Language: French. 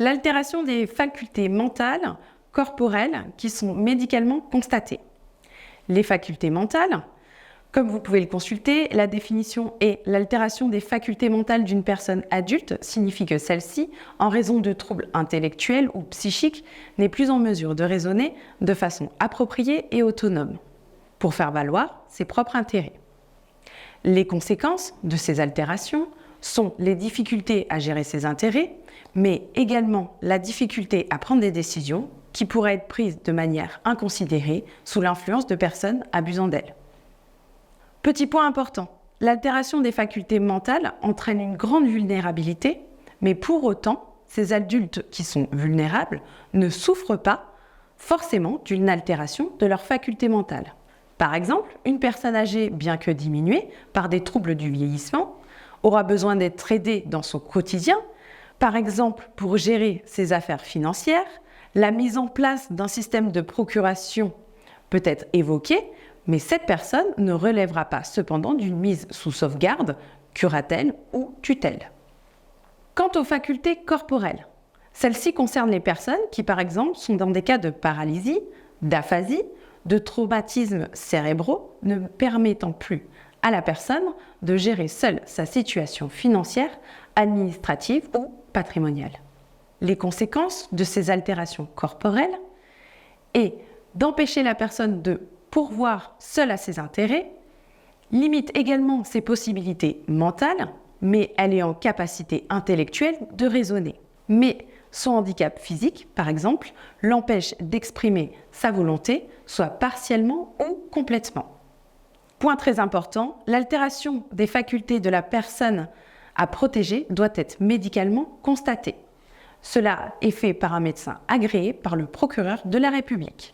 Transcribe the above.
l'altération des facultés mentales, corporelles, qui sont médicalement constatées. Les facultés mentales, comme vous pouvez le consulter, la définition est l'altération des facultés mentales d'une personne adulte signifie que celle-ci, en raison de troubles intellectuels ou psychiques, n'est plus en mesure de raisonner de façon appropriée et autonome, pour faire valoir ses propres intérêts. Les conséquences de ces altérations sont les difficultés à gérer ses intérêts, mais également la difficulté à prendre des décisions qui pourraient être prises de manière inconsidérée sous l'influence de personnes abusant d'elle. Petit point important, l'altération des facultés mentales entraîne une grande vulnérabilité, mais pour autant, ces adultes qui sont vulnérables ne souffrent pas forcément d'une altération de leurs facultés mentales. Par exemple, une personne âgée, bien que diminuée par des troubles du vieillissement, aura besoin d'être aidée dans son quotidien, par exemple pour gérer ses affaires financières. La mise en place d'un système de procuration peut être évoquée, mais cette personne ne relèvera pas cependant d'une mise sous sauvegarde, curatelle ou tutelle. Quant aux facultés corporelles, celles-ci concernent les personnes qui, par exemple, sont dans des cas de paralysie, d'aphasie, de traumatismes cérébraux, ne permettant plus à la personne de gérer seule sa situation financière, administrative ou patrimoniale. Les conséquences de ces altérations corporelles est d'empêcher la personne de pourvoir seule à ses intérêts, limite également ses possibilités mentales, mais elle est en capacité intellectuelle de raisonner. Mais son handicap physique, par exemple, l'empêche d'exprimer sa volonté, soit partiellement ou complètement. Point très important, l'altération des facultés de la personne à protéger doit être médicalement constatée. Cela est fait par un médecin agréé par le procureur de la République.